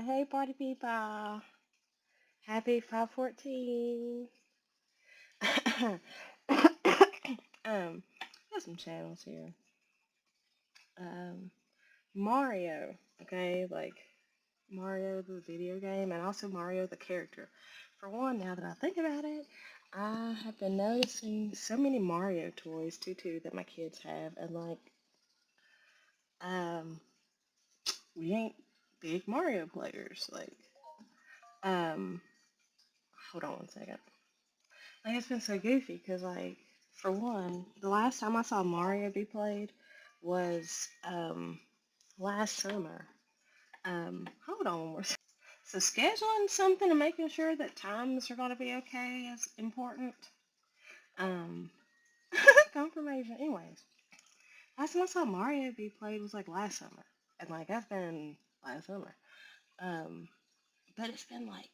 Hey, party people. Happy 514. Got some channels here. Um, Mario, okay, like Mario the video game and also Mario the character. For one, now that I think about it, I have been noticing so many Mario toys too that my kids have, and um, we ain't big Mario players. Um, hold on one second. Like it's been so goofy because for one, the last time I saw Mario be played was last summer. Hold on. So scheduling something and making sure that times are gonna be okay is important. Um, confirmation. Anyways, last time I saw Mario be played was like last summer, and like that's been last summer. Um, but it's been like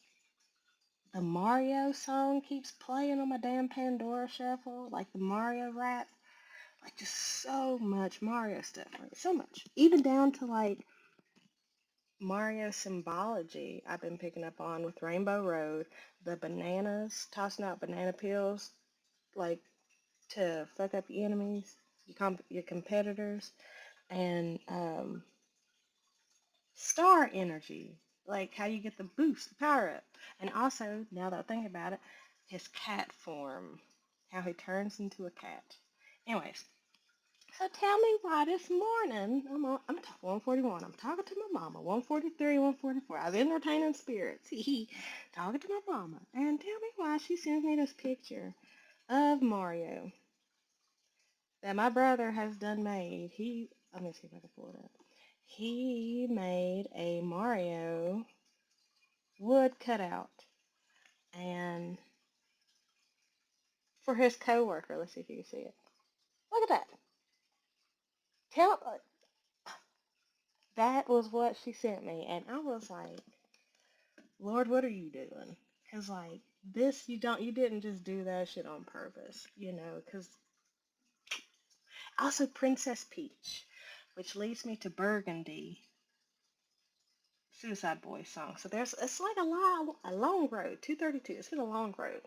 the Mario song keeps playing on my damn Pandora shuffle, like the Mario rap. Like just so much Mario stuff, like so much. Even down to like Mario symbology I've been picking up on with Rainbow Road, the bananas, tossing out banana peels, like to fuck up your enemies, your competitors, and star energy, like how you get the boost, the power up. And also, now that I think about it, his cat form, how he turns into a cat. Anyways, so tell me why this morning I'm 141. I'm talking to my mama. 143, 144. I was entertaining spirits. Talking to my mama. And tell me why she sends me this picture of Mario that my brother has done made. Let me see if I can pull it up. He made a Mario wood cutout and for his coworker. Let's see if you can see it. Look at that. Tell that was what she sent me, and I was like, Lord, what are you doing? Cause like this, you didn't just do that shit on purpose, you know. Cause also Princess Peach, which leads me to Burgundy, Suicide Boys song. So it's like a long road, 232. It's been a long road.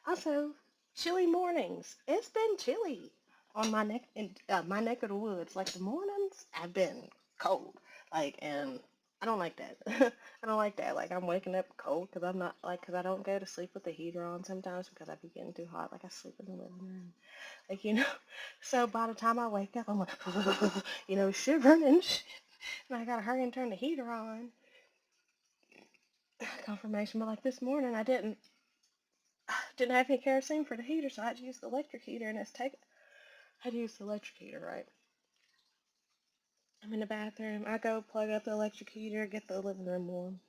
Also, chilly mornings. It's been chilly on my neck of the woods. Like the mornings have been cold. And I don't like that. I don't like that. Like I'm waking up cold because I'm not like because I don't go to sleep with the heater on sometimes because I be getting too hot. Like I sleep in the living room. So by the time I wake up, I'm like, shivering and shit. And I gotta hurry and turn the heater on. Confirmation, but like this morning I didn't have any kerosene for the heater, so I had to use the electric heater, and I had to use the electric heater, right? I'm in the bathroom. I go plug up the electric heater, get the living room warm.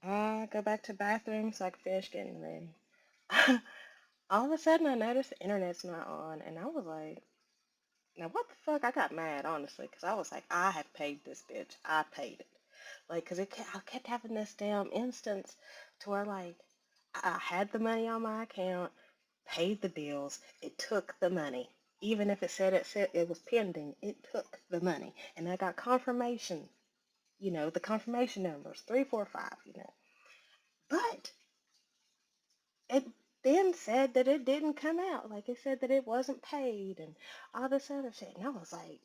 I go back to the bathroom so I can finish getting ready. All of a sudden, I noticed the internet's not on, and I was like, now what the fuck? I got mad, honestly, because I was like, I have paid this bitch. I paid it. Like, because I kept having this damn instance to where, like, I had the money on my account, paid the bills, it took the money. Even if it said it was pending, it took the money. And I got confirmation, the confirmation numbers, 345, But it then said that it didn't come out. Like it said that it wasn't paid and all this other shit. And I was like,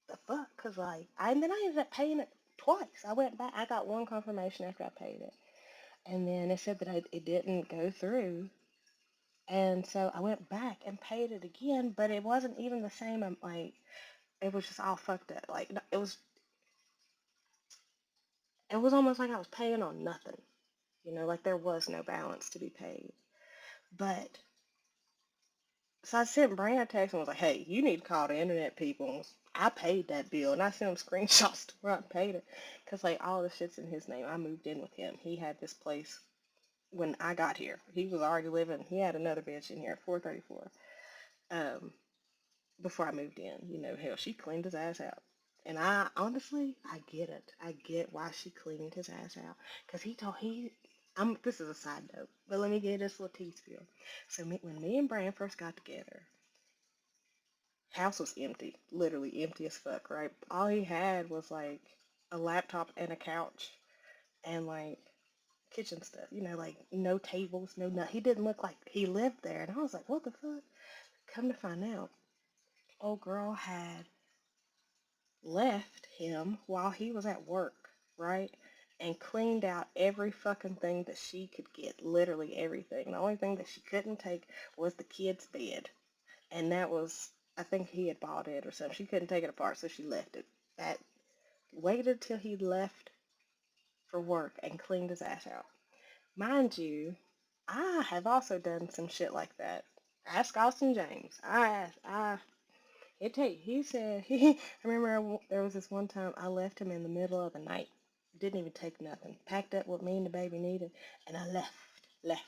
the fuck? Cause and then I ended up paying it twice. I went back, I got one confirmation after I paid it. And then it said that it didn't go through. And so I went back and paid it again, but it wasn't even the same. It was just all fucked up. Like it was almost like I was paying on nothing. Like there was no balance to be paid. But so I sent Brand a text and was like, "Hey, you need to call the internet people. I paid that bill." And I sent him screenshots to where I paid it, cause like all the shit's in his name. I moved in with him. He had this place when I got here. He was already living. He had another bitch in here at 434. Um, before I moved in. Hell, she cleaned his ass out. And I honestly, I get it. I get why she cleaned his ass out. Cause this is a side note, but let me get this little tea spill. So when me and Brand first got together, house was empty, literally empty as fuck, right? All he had was like a laptop and a couch and like kitchen stuff, like no tables, no nut. He didn't look like he lived there. And I was like, what the fuck? Come to find out, old girl had left him while he was at work, right? And cleaned out every fucking thing that she could get, literally everything. The only thing that she couldn't take was the kid's bed. And that was, I think he had bought it or something. She couldn't take it apart, so she left it. That waited till he left for work and cleaned his ass out. Mind you, I have also done some shit like that. Ask Austin James. He said, I remember there was this one time I left him in the middle of the night. Didn't even take nothing. Packed up what me and the baby needed, and I left, left.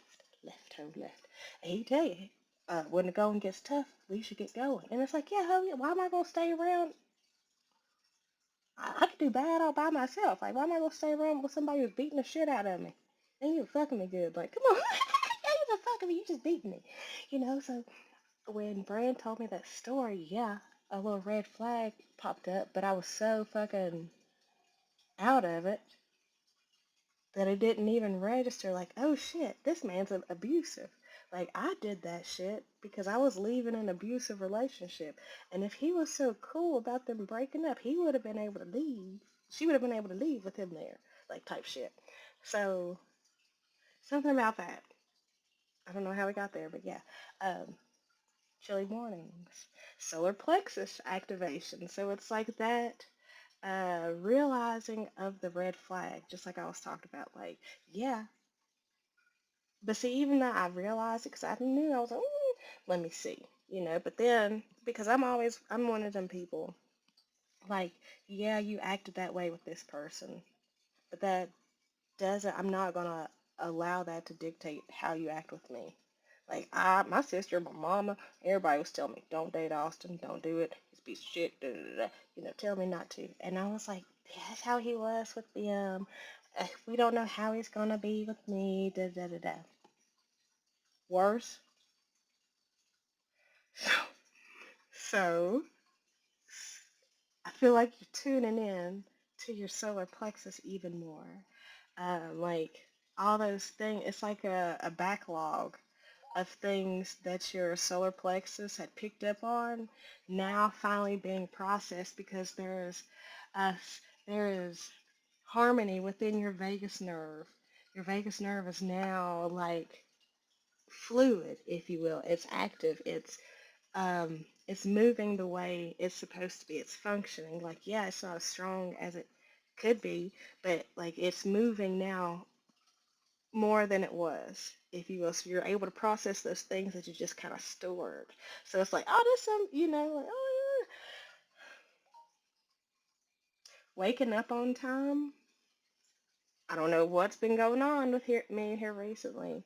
And he tell you, when the going gets tough, we should get going. And it's like, yeah, hell yeah, why am I gonna stay around? I could do bad all by myself. Like, why am I gonna stay around with somebody who's beating the shit out of me? And you fucking me good. Like, come on, you just fucking me. You just beating me. So when Brand told me that story, yeah, a little red flag popped up, but I was so fucking out of it that it didn't even register. Like, oh shit, this man's abusive. Like, I did that shit because I was leaving an abusive relationship. And if he was so cool about them breaking up, he would have been able to leave. She would have been able to leave with him there, like, type shit. So, something about that. I don't know how we got there, but yeah. Um, Chilly mornings, solar plexus activation. So it's like that realizing of the red flag, just like I was talking about. Like, yeah, but see, even though I realized it, because I knew, I was like, let me see, But then, because I'm one of them people. Like, yeah, you acted that way with this person, but that doesn't. I'm not gonna allow that to dictate how you act with me. Like my sister, my mama, everybody was telling me, don't date Austin, don't do it. He's a piece of shit. Da, da, da. Tell me not to. And I was like, that's how he was with them. We don't know how he's gonna be with me. Da da da da. Worse. So I feel like you're tuning in to your solar plexus even more. Like all those things, it's like a backlog of things that your solar plexus had picked up on now finally being processed because uh, there is harmony within your vagus nerve. Your vagus nerve is now like fluid, if you will. It's active. It's moving the way it's supposed to be. It's functioning. Like, yeah, it's not as strong as it could be, but like it's moving now more than it was, if you will. So you're able to process those things that you just kind of stored. So it's like, oh, there's some, like, oh, yeah. Waking up on time. I don't know what's been going on with me here recently,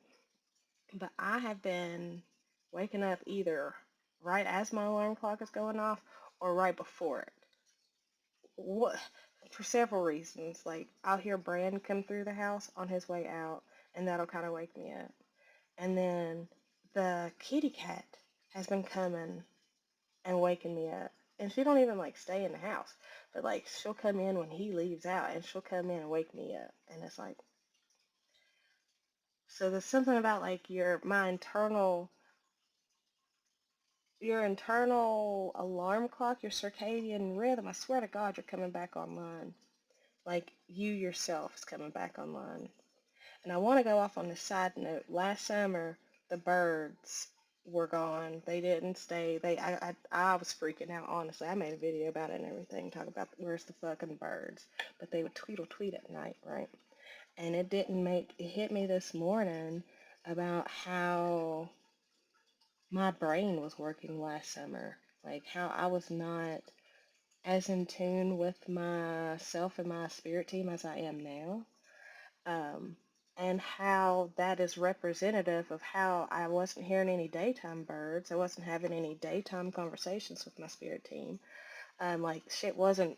but I have been waking up either right as my alarm clock is going off or right before it. What? For several reasons. Like, I'll hear Brand come through the house on his way out, and that'll kind of wake me up. And then the kitty cat has been coming and waking me up. And she don't even like stay in the house. But like she'll come in when he leaves out and she'll come in and wake me up. And it's like, so there's something about like your internal alarm clock, your circadian rhythm. I swear to God, you're coming back online. Like you yourself is coming back online. And I want to go off on this side note. Last summer, the birds were gone. They didn't stay. I was freaking out, honestly. I made a video about it and everything, talking about where's the fucking birds. But they would tweet at night, right? And it hit me this morning about how my brain was working last summer. Like how I was not as in tune with myself and my spirit team as I am now, um, and how that is representative of how I wasn't hearing any daytime birds. I wasn't having any daytime conversations with my spirit team. Like shit wasn't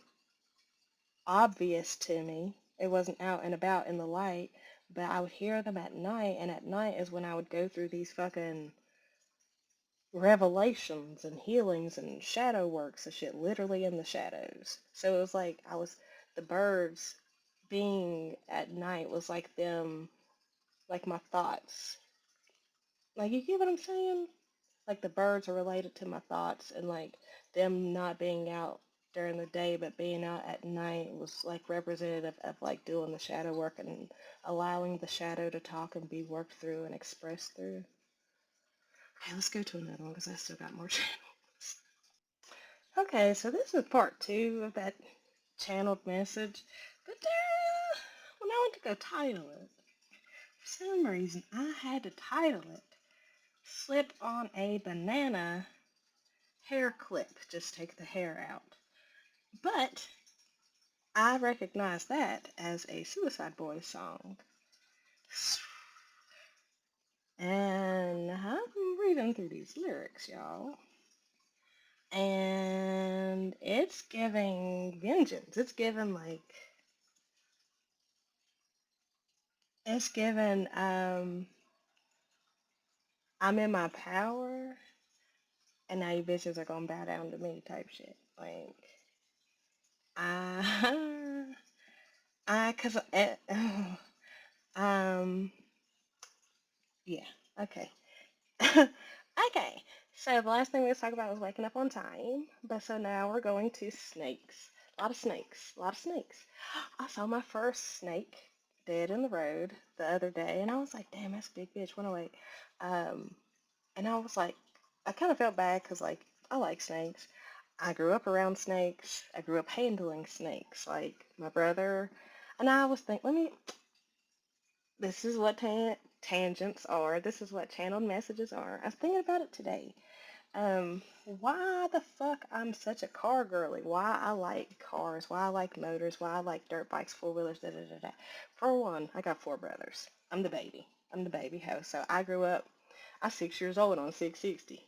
obvious to me. It wasn't out and about in the light, but I would hear them at night, and at night is when I would go through these fucking revelations and healings and shadow works and shit, literally in the shadows. So it was like the birds being at night was like them, like my thoughts. Like, you get what I'm saying? Like, the birds are related to my thoughts, and like them not being out during the day but being out at night was like representative of like doing the shadow work and allowing the shadow to talk and be worked through and expressed through. Okay, let's go to another one because I still got more channels. Okay, so this is part two of that channeled message. But when I went to go title it, for some reason I had to title it Slip on a Banana Hair Clip. Just take the hair out. But I recognize that as a Suicide Boys song. And I'm reading through these lyrics, y'all. And it's giving vengeance. It's giving like it's giving I'm in my power and now you bitches are gonna bow down to me type shit. Like I cause um yeah, okay. Okay, so the last thing we was talking about was waking up on time, but so now we're going to snakes. A lot of snakes, a lot of snakes. I saw my first snake dead in the road the other day, and I was like, damn, that's a big bitch. Went away. Um, and I was like, I kind of felt bad because like I like snakes. I grew up around snakes. I grew up handling snakes. Like my brother, and I was thinking, this is what tangents are. This is what channeled messages are. I was thinking about it today. Why the fuck I'm such a car girly? Why I like cars? Why I like motors? Why I like dirt bikes, four wheelers? Da da da da. For one, I got four brothers. I'm the baby. I'm the baby hoe. So I grew up. I 6 years old on 660.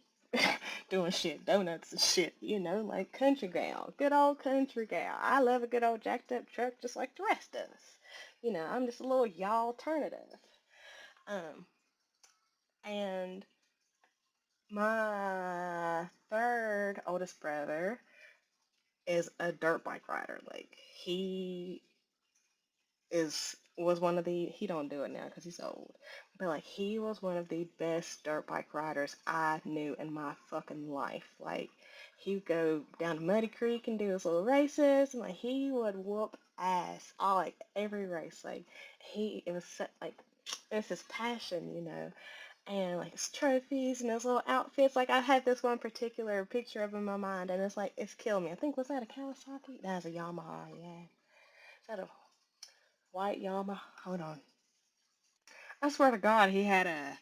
Doing shit, donuts and shit, like country gal, good old country gal. I love a good old jacked up truck just like the rest of us. I'm just a little y'all alternative. Um, and my third oldest brother is a dirt bike rider. Like was one of the he don't do it now because he's old, but like he was one of the best dirt bike riders I knew in my fucking life. Like he would go down to Muddy Creek and do his little races, and like he would whoop ass all like every race. Like it was like it's his passion. And like his trophies and his little outfits. Like I had this one particular picture of him in my mind, and it's like it's killed me. I think was that a Kawasaki? That's a Yamaha. Yeah, is that a white Yamaha? Hold on. I swear to God, he had a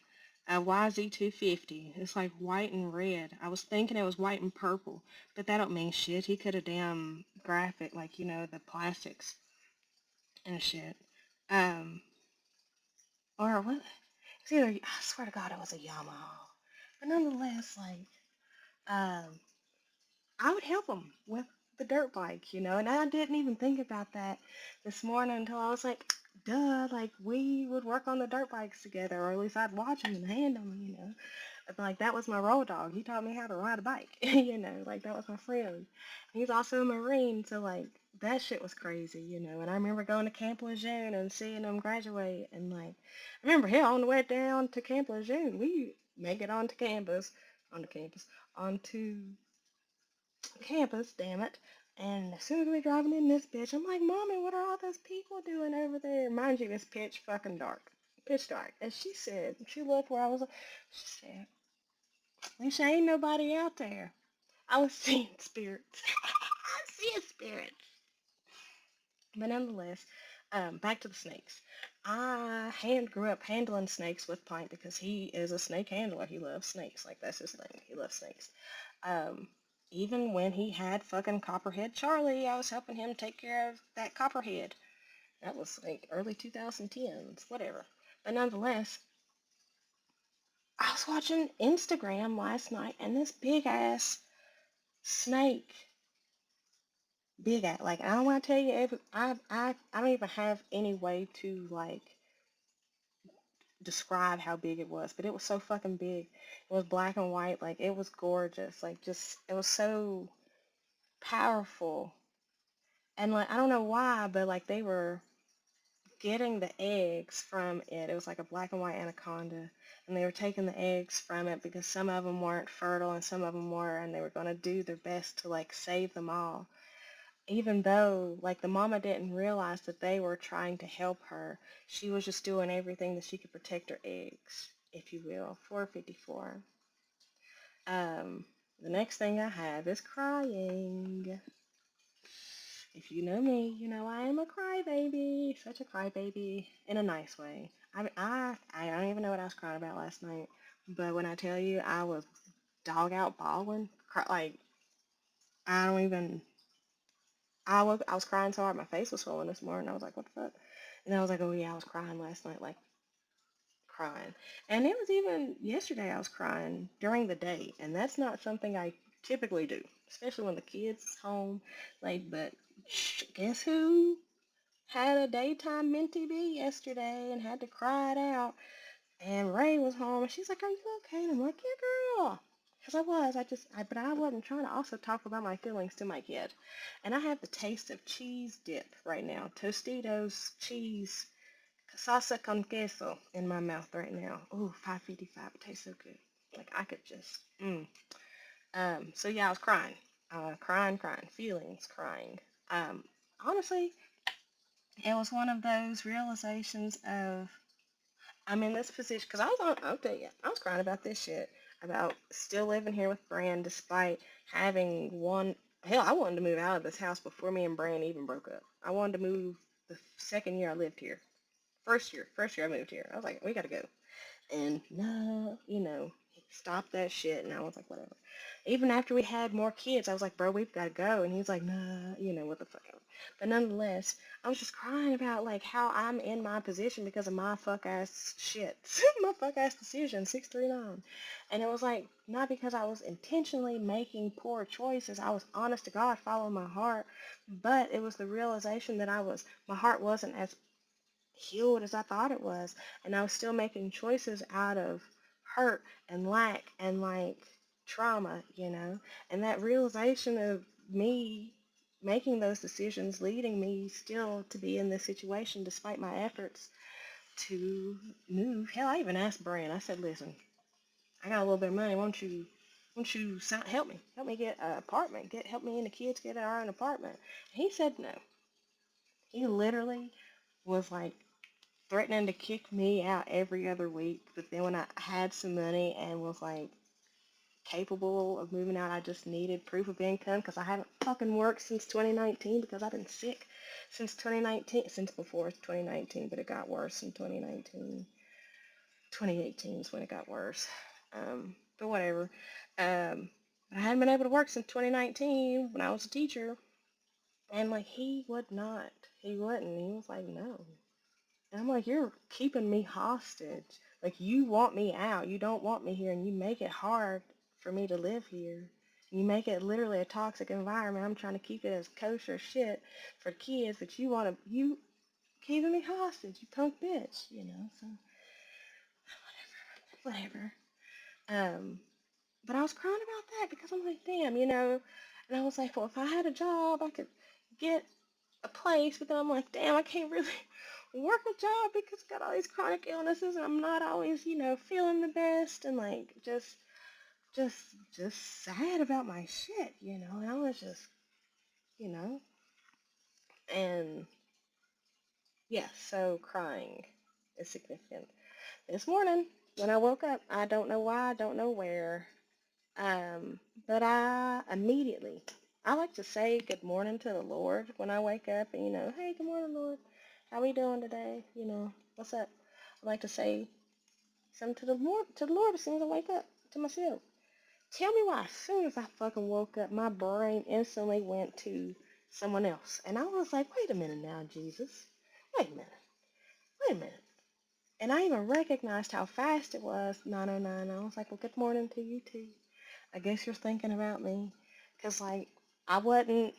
YZ250. It's like white and red. I was thinking it was white and purple, but that don't mean shit. He could have damn graphic, like the plastics and shit. Um, or what? It's either I swear to God, it was a Yamaha. But nonetheless, like um, I would help him with the dirt bike. And I didn't even think about that this morning until I was like, duh, like we would work on the dirt bikes together, or at least I'd watch him and hand him. But, like that was my road dog. He taught me how to ride a bike, like that was my friend. He's also a Marine, so like that shit was crazy. And I remember going to Camp Lejeune and seeing him graduate, and like I remember him on the way down to Camp Lejeune, we make it onto campus, damn it. And as soon as we're driving in this bitch, I'm like, Mommy, what are all those people doing over there? Mind you, it's pitch fucking dark. Pitch dark. And she said, she looked where I was, she said, at least ain't nobody out there. I was seeing spirits. I was seeing spirits. But nonetheless, back to the snakes. Grew up handling snakes with Pint because he is a snake handler. He loves snakes. Like, that's his thing. He loves snakes. Um, Even when he had fucking Copperhead Charlie, I was helping him take care of that Copperhead. That was like early 2010s, whatever. But nonetheless, I was watching Instagram last night and this big ass snake, big ass, like I don't want to tell you, I don't even have any way to like describe how big it was, but it was so fucking big. It was black and white, like it was gorgeous, like just it was so powerful. And like I don't know why, but like they were. getting the eggs from it. It was like a black and white anaconda, and they were taking the eggs from it because some of them weren't fertile and some of them were, and they were going to do their best to like save them all. Even though like the mama didn't realize that they were trying to help her, she was just doing everything that she could protect her eggs, if you will. 454. Um, the next thing I have is crying. If you know me, you know I am a crybaby. Such a crybaby in a nice way. I don't even know what I was crying about last night. But when I tell you I was dog out bawling, like I don't even. I was crying so hard my face was swollen this morning. I was like, what the fuck? And I was like, oh yeah, I was crying last night, like crying. And it was even yesterday I was crying during the day, and that's not something I typically do, especially when the kids home. Like, but guess who had a daytime minty bee yesterday and had to cry it out? And Ray was home, and she's like, "Are you okay?" And I'm like, "Yeah, girl." Because I was, but I wasn't trying to also talk about my feelings to my kid. And I have the taste of cheese dip right now. Tostitos cheese salsa con queso in my mouth right now. Ooh, 555. It tastes so good. Like I could just, so yeah, I was crying. Crying, feelings, crying. Um, honestly, it was one of those realizations of I'm in this position because I'll tell you, I was crying about this shit, about still living here with Bran despite having one, hell, I wanted to move out of this house before me and Bran even broke up. I wanted to move the second year I lived here. First year I moved here. I was like, we gotta go. And no, stop that shit. And I was like, whatever. Even after we had more kids, I was like, bro, we've got to go. And he's like, nah, what the fuck ever. But nonetheless, I was just crying about like how I'm in my position because of my fuck ass shit, my fuck ass decision, 639. And it was like not because I was intentionally making poor choices. I was honest to God following my heart, but it was the realization that my heart wasn't as healed as I thought it was. And I was still making choices out of hurt and lack and like trauma. And that realization of me making those decisions leading me still to be in this situation despite my efforts to move. Hell, I even asked Brian, I said, listen, I got a little bit of money. Won't you help me get an apartment, help me and the kids get our own apartment. And he said no. He literally was like, threatening to kick me out every other week. But then when I had some money and was like capable of moving out, I just needed proof of income because I haven't fucking worked since 2019 because I've been sick since 2019, since before 2019, but it got worse in 2019. 2018 is when it got worse. But whatever. I hadn't been able to work since 2019 when I was a teacher. And like he would not. He wouldn't. He was like, no. And I'm like, you're keeping me hostage. Like, you want me out. You don't want me here. And you make it hard for me to live here. You make it literally a toxic environment. I'm trying to keep it as kosher shit for kids, but you keeping me hostage, you punk bitch. So, whatever. Um, but I was crying about that because I'm like, damn. And I was like, well, if I had a job, I could get a place, but then I'm like, damn, I can't really work a job because I got all these chronic illnesses and I'm not always, feeling the best and like just just sad about my shit. And I was just, you know, and yeah, so crying is significant. This morning when I woke up, I don't know why, I don't know where, um, but I like to say good morning to the Lord when I wake up and, hey, good morning, Lord. How we doing today? What's up? I like to say something to the Lord as soon as I wake up, to myself. Tell me why as soon as I fucking woke up, my brain instantly went to someone else. And I was like, wait a minute now, Jesus. Wait a minute. Wait a minute. And I even recognized how fast it was, 9:09. I was like, well, good morning to you too. I guess you're thinking about me. Because, like, I wasn't,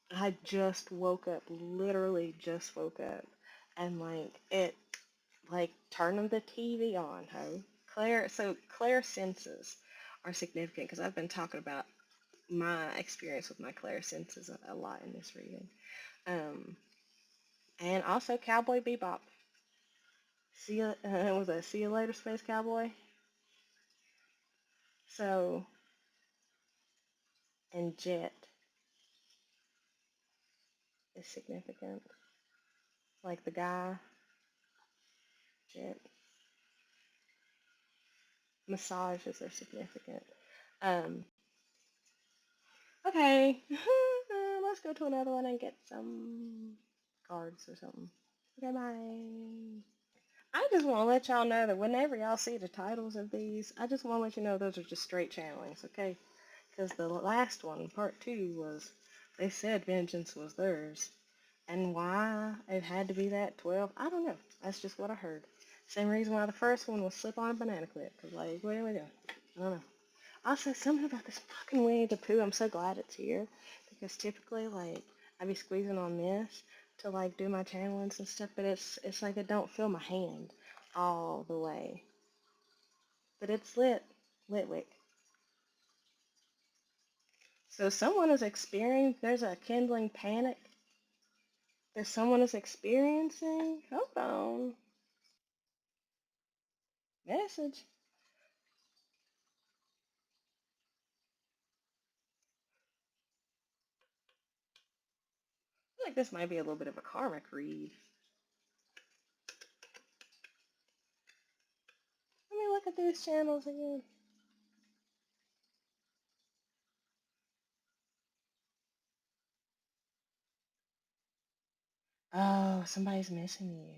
I just woke up, literally just woke up. And, like, turning the TV on, ho. Claire senses are significant because I've been talking about my experience with my clair senses a lot in this reading. Um, And also Cowboy Bebop. See you, was that See You Later, Space Cowboy? So, and Jet is significant. Like the guy, Jet. Massages are significant. Um, okay. Let's go to another one and get some cards or something. Okay, bye. I just want to let y'all know that whenever y'all see the titles of these, I just want to let you know those are just straight channelings, okay? Because the last one, part two, was they said vengeance was theirs. And why it had to be that 12, I don't know. That's just what I heard. Same reason why the first one was slip on a banana clip. Because, like, what are we doing? I don't know. Also, something about this fucking Winnie the Pooh, I'm so glad it's here. Because typically, like, I'd be squeezing on this to, like, do my channelings and stuff. But it's like it don't feel my hand all the way. But it's lit. Litwick. So someone is experiencing, there's a kindling panic that someone is experiencing. Hold on. Message. I feel like this might be a little bit of a karmic read. Let me look at these channels again. Oh, somebody's missing you.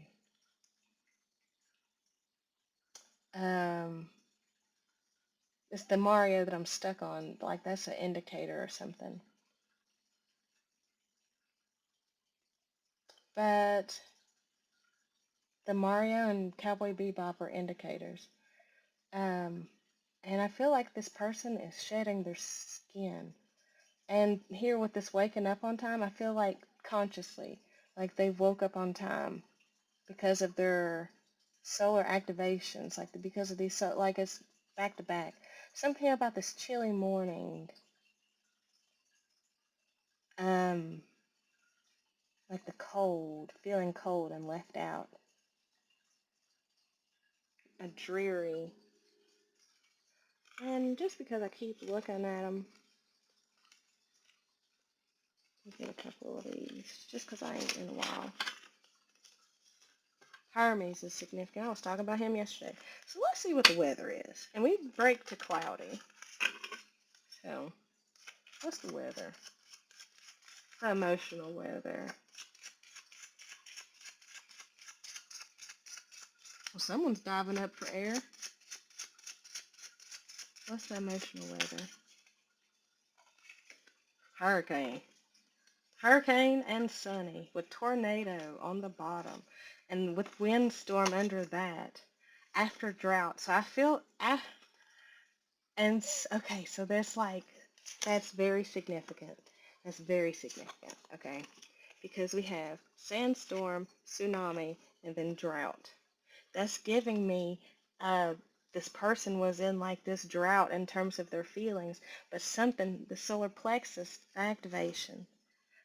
It's the Mario that I'm stuck on. Like that's an indicator or something. But the Mario and Cowboy Bebop are indicators. Um, and I feel like this person is shedding their skin. And here with this waking up on time, I feel like consciously, like they woke up on time because of their solar activations, like because of these, so like it's back to back. Something about this chilly morning, um, like the cold, feeling cold and left out, a dreary. And just because I keep looking at them, let me get a couple of these, just because I ain't in a while. Hermes is significant. I was talking about him yesterday. So let's see what the weather is. And we break to cloudy. So, what's the weather? The emotional weather. Well, someone's diving up for air. What's the emotional weather? Hurricane. Hurricane and sunny with tornado on the bottom and with windstorm under that. After drought. So I feel, and okay, so that's very significant. That's very significant, okay? Because we have sandstorm, tsunami, and then drought. That's giving me this person was in like this drought in terms of their feelings, but something, the solar plexus activation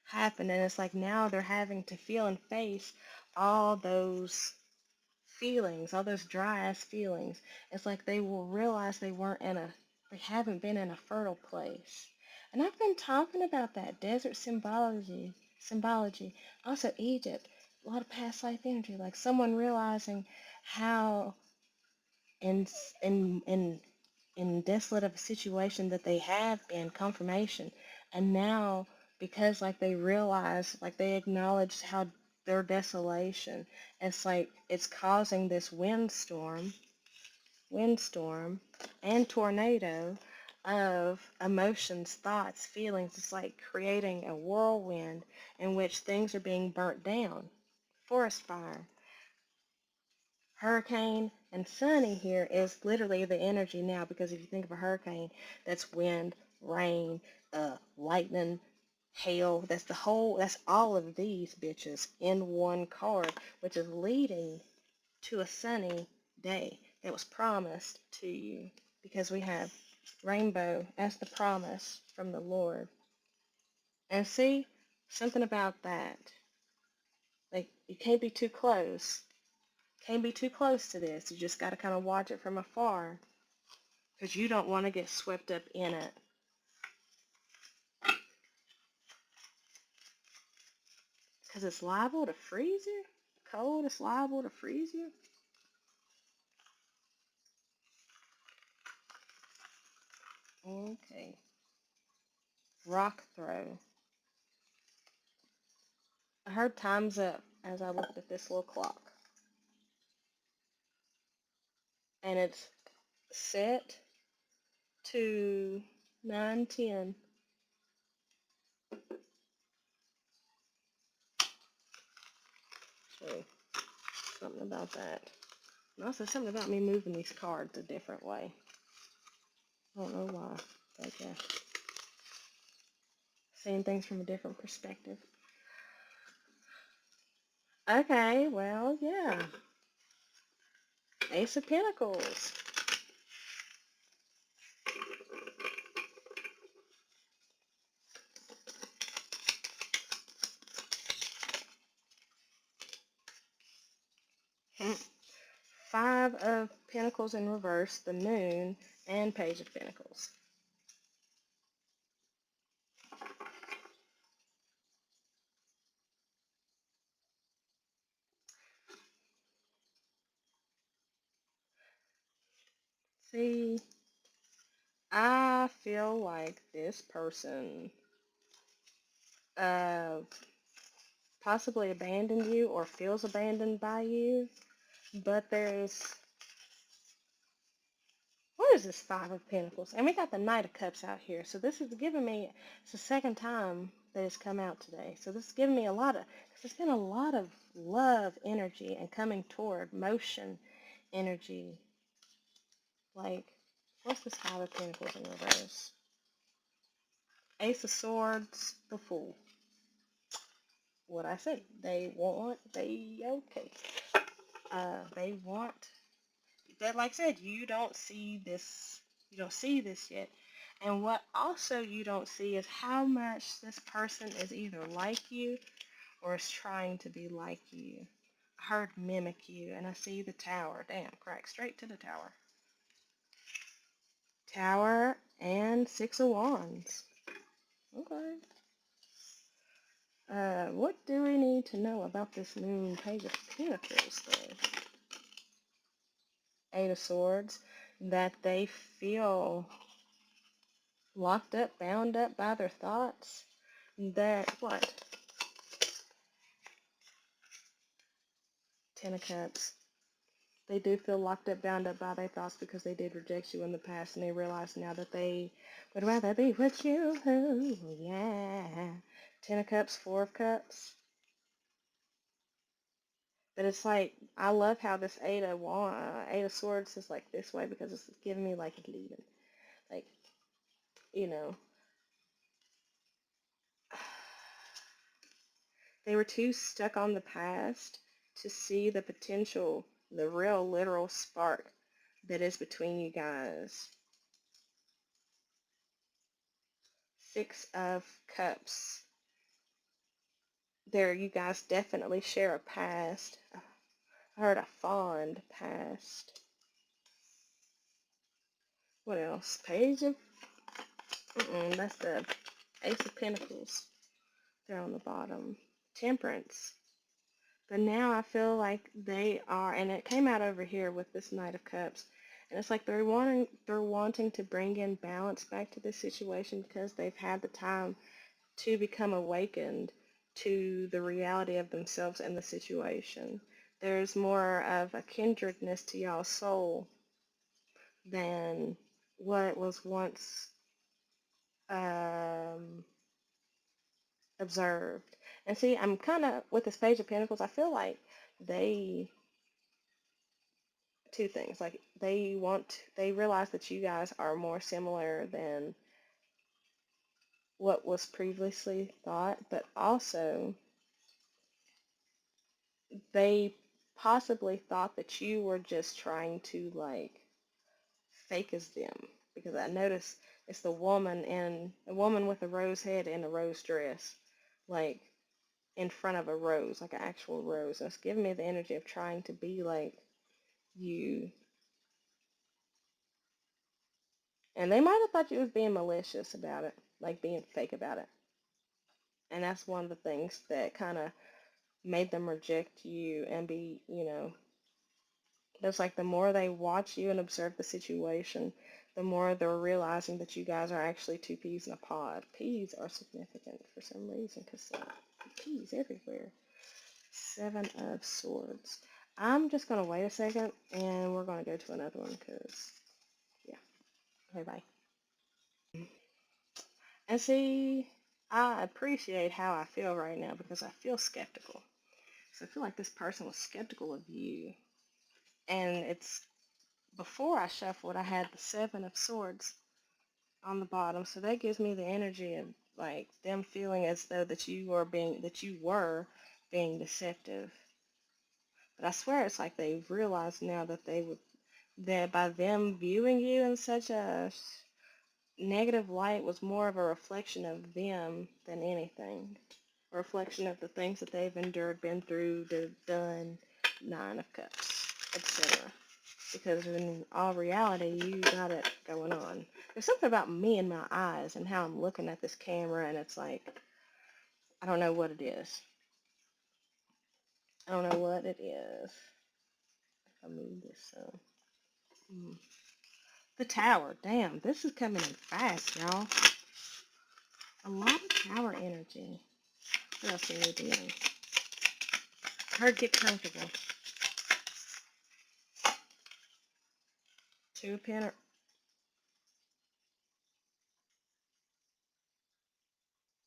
happened, and it's like now they're having to feel and face all those feelings, all those dry ass feelings. It's like they will realize they haven't been in a fertile place. And I've been talking about that desert symbology, also Egypt, a lot of past life energy, like someone realizing how in in in desolate of a situation that they have been confirmation, and now because like they realize, like they acknowledge how their desolation, it's like it's causing this windstorm and tornado of emotions, thoughts, feelings. It's like creating a whirlwind in which things are being burnt down. Forest fire. Hurricane and sunny here is literally the energy now, because if you think of a hurricane, that's wind, rain, lightning, hail. That's all of these bitches in one card, which is leading to a sunny day that was promised to you, because we have rainbow as the promise from the Lord. And see, something about that. Like, you can't be too close. Can't be too close to this. You just got to kind of watch it from afar because you don't want to get swept up in it. Because it's liable to freeze you. Cold, it's liable to freeze you. Okay. Rock throw. I heard time's up as I looked at this little clock. And it's set to 9:10. So, something about that. And also something about me moving these cards a different way. I don't know why. But yeah. Seeing things from a different perspective. Okay, well, yeah. Ace of Pentacles. 5 of Pentacles in reverse, the Moon, and Page of Pentacles. See, I feel like this person uh, possibly abandoned you or feels abandoned by you, but what is this 5 of Pentacles? And we got the Knight of Cups out here, so this is giving me, it's the second time that it's come out today, so this is giving me a lot of, because there's been a lot of love energy and coming toward motion energy. Like, what's this 5 of Pentacles in reverse? Ace of Swords, the Fool. What I say, they want, okay. They want, that, like I said, you don't see this yet. And what also you don't see is how much this person is either like you or is trying to be like you. I heard mimic you, and I see the Tower. Damn, crack straight to the Tower. Tower and 6 of Wands. Okay. What do we need to know about this Moon Page of Pentacles, though? 8 of Swords. That they feel locked up, bound up by their thoughts. That, what? 10 of Cups. They do feel locked up, bound up by their thoughts because they did reject you in the past, and they realize now that they would rather be with you. Yeah. 10 of Cups, 4 of Cups. But it's like, I love how this 8 of Swords is like this way because it's giving me like leaving. Like, you know, they were too stuck on the past to see the potential, the real literal spark that is between you guys. 6 of Cups. There, you guys definitely share a past. I heard a fond past. What else? Page of... that's the Ace of Pentacles. They're on the bottom. Temperance. But now I feel like they are, and it came out over here with this Knight of Cups, and it's like they're wanting to bring in balance back to this situation because they've had the time to become awakened to the reality of themselves and the situation. There's more of a kindredness to y'all's soul than what was once um, observed. And see, I'm kind of, with this Page of Pentacles, I feel like they, two things, like they realize that you guys are more similar than what was previously thought, but also they possibly thought that you were just trying to like fake as them, because I noticed it's the woman with a rose head and a rose dress, like, in front of a rose, like an actual rose. And it's giving me the energy of trying to be like you. And they might have thought you was being malicious about it, like being fake about it. And that's one of the things that kind of made them reject you and be, it's like the more they watch you and observe the situation, the more they're realizing that you guys are actually two peas in a pod. Peas are significant for some reason because peas everywhere. Seven of Swords. I'm just going to wait a second and we're going to go to another one because, yeah. Okay, bye. And see, I appreciate how I feel right now because I feel skeptical. So I feel like this person was skeptical of you. And it's before I shuffled, I had the Seven of Swords on the bottom. So that gives me the energy of like them feeling as though that you were being deceptive. But I swear it's like they've realized now that by them viewing you in such a negative light was more of a reflection of them than anything. A reflection of the things that they've endured, been through, done, Nine of Cups, etc. Because in all reality, you got it going on. There's something about me and my eyes and how I'm looking at this camera, and it's like, I don't know what it is. I don't know what it is. If I move this so. The Tower. Damn, this is coming in fast, y'all. A lot of Tower energy. What else do we do? Her get comfortable. Two of Pent-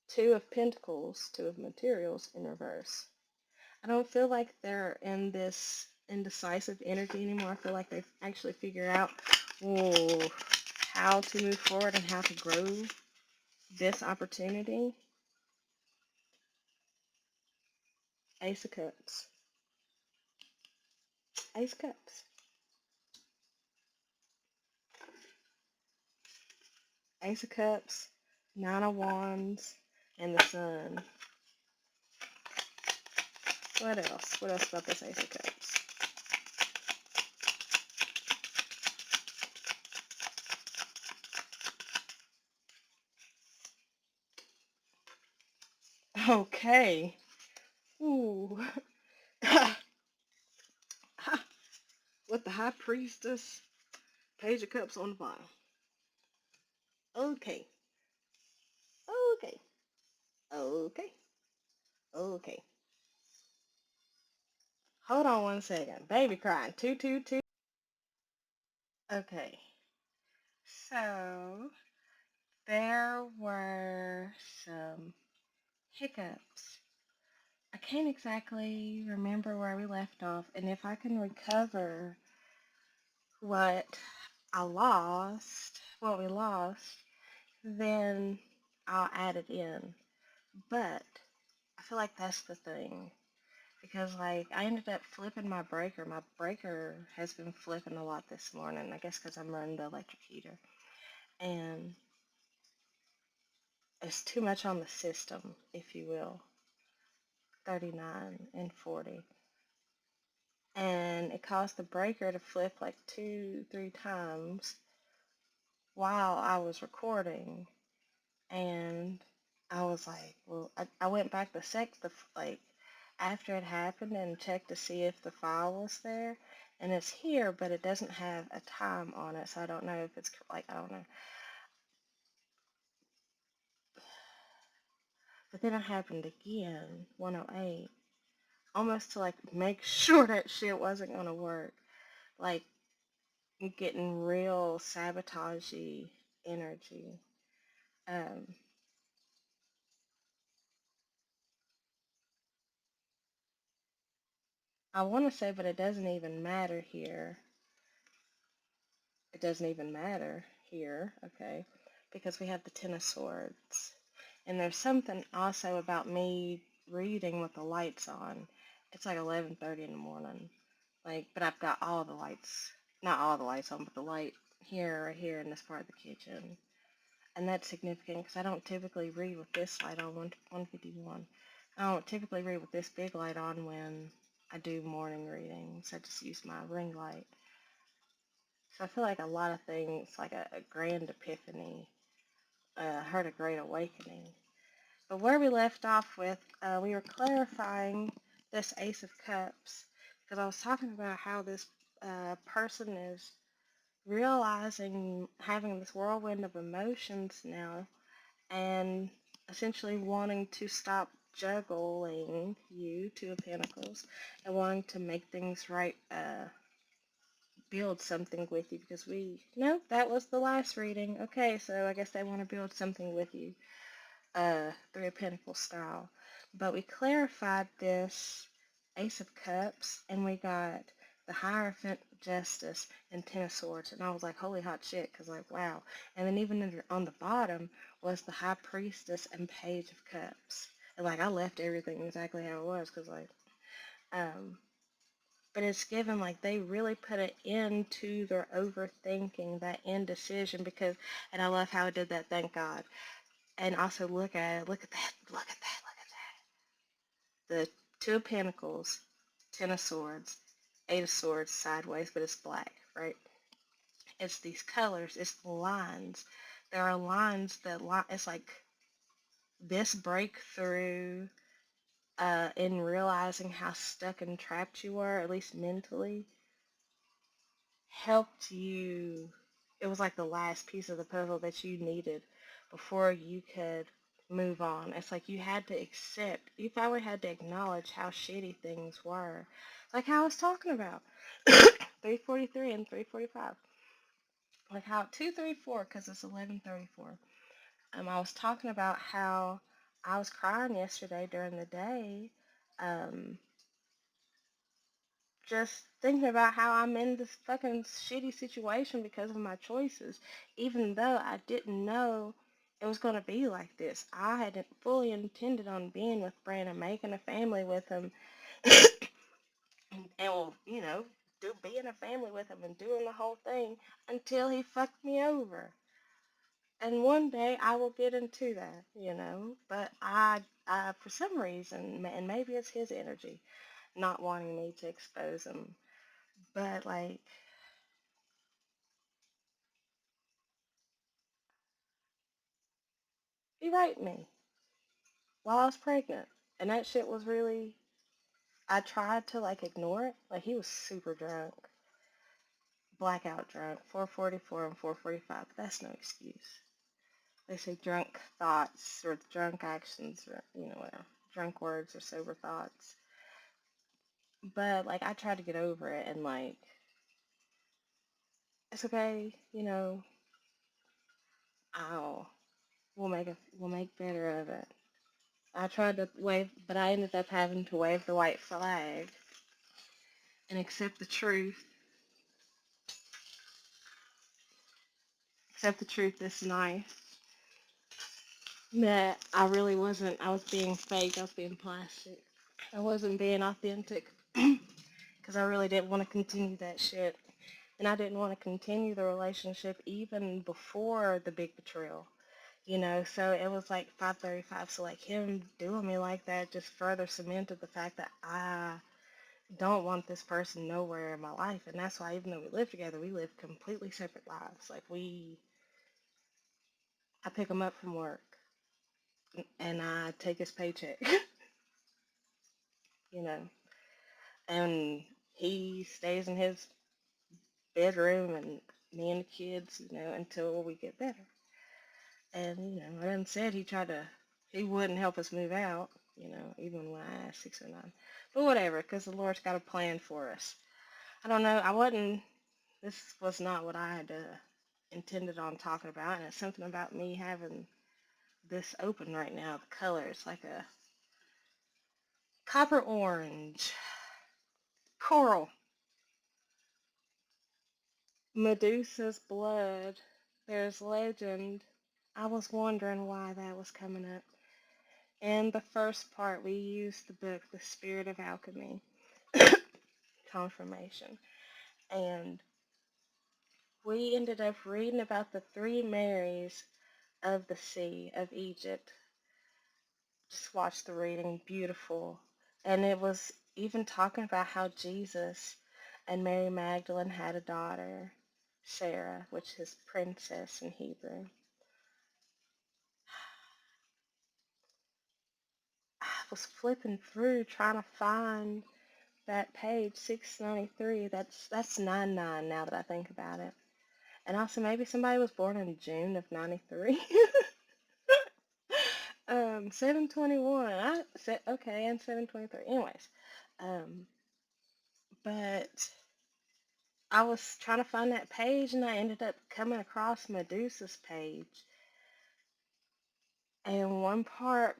Two of Pentacles, Two of Materials in reverse. I don't feel like they're in this indecisive energy anymore. I feel like they've actually figured out how to move forward and how to grow this opportunity. Ace of Cups. Ace of Cups. Ace of Cups, Nine of Wands, and the Sun. What else? What else about this Ace of Cups? Okay. Ooh. With the High Priestess, Page of Cups on the bottom. Okay. Okay. Okay. Okay. Hold on one second. Baby crying. 222. Okay. So there were some hiccups. I can't exactly remember where we left off, and if I can recover what what we lost, then I'll add it in. But I feel like that's the thing. Because like I ended up flipping my breaker. My breaker has been flipping a lot this morning. I guess because I'm running the electric heater. And it's too much on the system, if you will. 39 and 40. And it caused the breaker to flip like 2, 3 times while I was recording. And I was like, well, I went back to like after it happened and checked to see if the file was there. And it's here, but it doesn't have a time on it, so I don't know if it's like, I don't know. But then it happened again, 108, almost to like make sure that shit wasn't gonna work. Like getting real sabotagey energy. Um, I want to say, but it doesn't even matter here. It doesn't even matter here, okay? Because we have the Ten of Swords. And there's something also about me reading with the lights on. It's like 11:30 in the morning. Like, but I've got all the lights, not all the lights on, but the light here, right here in this part of the kitchen. And that's significant because I don't typically read with this light on 151. I don't typically read with this big light on when I do morning readings. I just use my ring light. So I feel like a lot of things, like a grand epiphany, heard a great awakening. But where we left off with, we were clarifying this Ace of Cups because I was talking about how this person is realizing having this whirlwind of emotions now and essentially wanting to stop juggling you, Two of Pentacles, and wanting to make things right, build something with you because no, that was the last reading. Okay, so I guess they want to build something with you, Three of Pentacles style. But we clarified this Ace of Cups and we got the Hierophant, Justice, and Ten of Swords. And I was like, holy hot shit, because like, wow. And then even on the bottom was the High Priestess and Page of Cups. And like, I left everything exactly how it was because like, um, but it's given like they really put an end to their overthinking, that indecision, because, and I love how it did that, thank God. And also look at it, look at that, look at that, look at that. The Two of Pentacles, Ten of Swords, Eight of Swords sideways, but it's black, right? It's these colors, it's the lines. There are lines that it's like this breakthrough in realizing how stuck and trapped you were, at least mentally, helped you. It was like the last piece of the puzzle that you needed before you could move on. It's like you had to accept, you finally had to acknowledge how shitty things were. Like how I was talking about 343 and 345. Like how 234, because it's 1134. I was talking about how I was crying yesterday during the day. Um, just thinking about how I'm in this fucking shitty situation because of my choices, even though I didn't know it was going to be like this. I hadn't fully intended on being with Brandon, making a family with him, and well, being a family with him and doing the whole thing until he fucked me over. And one day I will get into that. But I for some reason, and maybe it's his energy, not wanting me to expose him. But like, he raped me while I was pregnant. And that shit was really, I tried to like ignore it. Like he was super drunk, blackout drunk, 444 and 445. But that's no excuse. They say drunk thoughts or drunk actions or, whatever. Drunk words or sober thoughts. But like I tried to get over it and like, it's okay. I'll, we'll make better of it. I tried to wave, but I ended up having to wave the white flag and accept the truth. Accept the truth this night that I really wasn't. I was being fake. I was being plastic. I wasn't being authentic because I really didn't want to continue that shit. And I didn't want to continue the relationship even before the big betrayal. So it was like 535. So like him doing me like that just further cemented the fact that I don't want this person nowhere in my life. And that's why even though we live together, we live completely separate lives. Like I pick him up from work and I take his paycheck, you know, and he stays in his bedroom and me and the kids, until we get better. And, I done said he wouldn't help us move out, even when I asked 609. But whatever, because the Lord's got a plan for us. I don't know, this was not what I had intended on talking about, and it's something about me having this open right now. The color is like a copper orange, coral, Medusa's blood. There's legend. I was wondering why that was coming up. In the first part, we used the book, The Spirit of Alchemy, Confirmation. And we ended up reading about the three Marys of the Sea of Egypt. just watched the reading, beautiful. And it was even talking about how Jesus and Mary Magdalene had a daughter, Sarah, which is princess in Hebrew. I was flipping through trying to find that page 693. That's 99 now that I think about it. And also maybe somebody was born in June of 93. 721. I said okay, and 723. Anyways, um, but I was trying to find that page, and I ended up coming across Medusa's page, and one part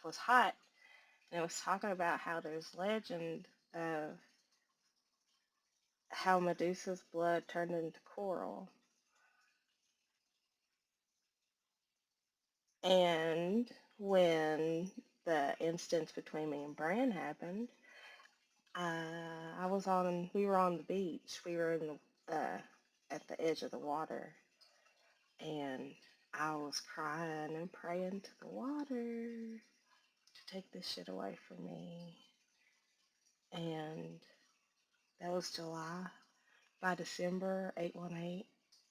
was hot, and it was talking about how there's legend of how Medusa's blood turned into coral, and when the instance between me and Bran happened, we were on the beach. We were at the edge of the water, and I was crying and praying to the water to take this shit away from me. And that was July. By December 818,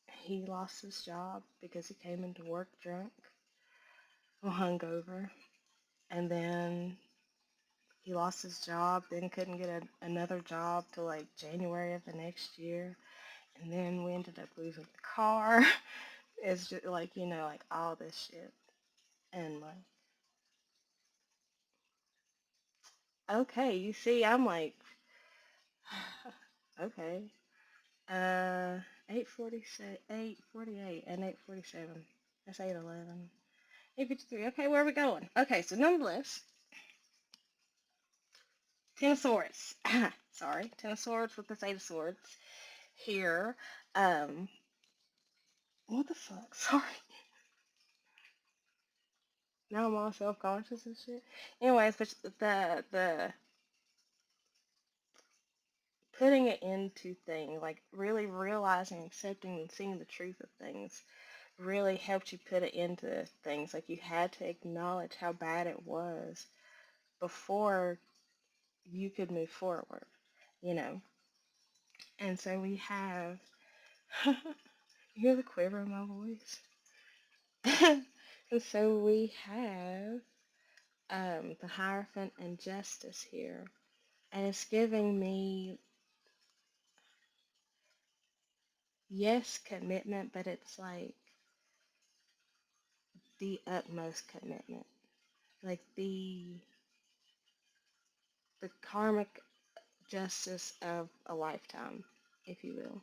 he lost his job because he came into work drunk or hungover. And then he lost his job, then couldn't get another job till like January of the next year. And then we ended up losing the car. It's just like, like all this shit. And like, okay, you see, I'm like, okay. 8:46, 8:48, and 8:47. That's 8:11. 8:53. Okay, where are we going? Okay, so nonetheless, Ten of Swords. Sorry, Ten of Swords with this Eight of Swords here. Um, what the fuck? Sorry. Now I'm all self-conscious and shit. Anyways, but the putting it into things, like really realizing, accepting, and seeing the truth of things really helped you put it into things. Like you had to acknowledge how bad it was before you could move forward, you know. And so we have, you hear the quiver in my voice? And so we have the Hierophant and Justice here. And it's giving me, yes, commitment, but it's like the utmost commitment. Like the karmic justice of a lifetime, if you will.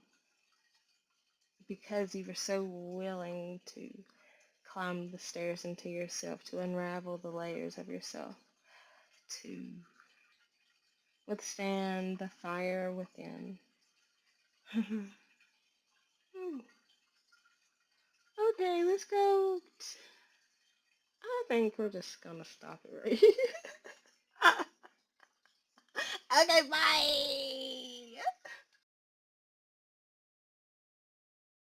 Because you were so willing to climb the stairs into yourself, to unravel the layers of yourself, to withstand the fire within. Okay, let's go. I think we're just gonna stop it right here. Okay, bye.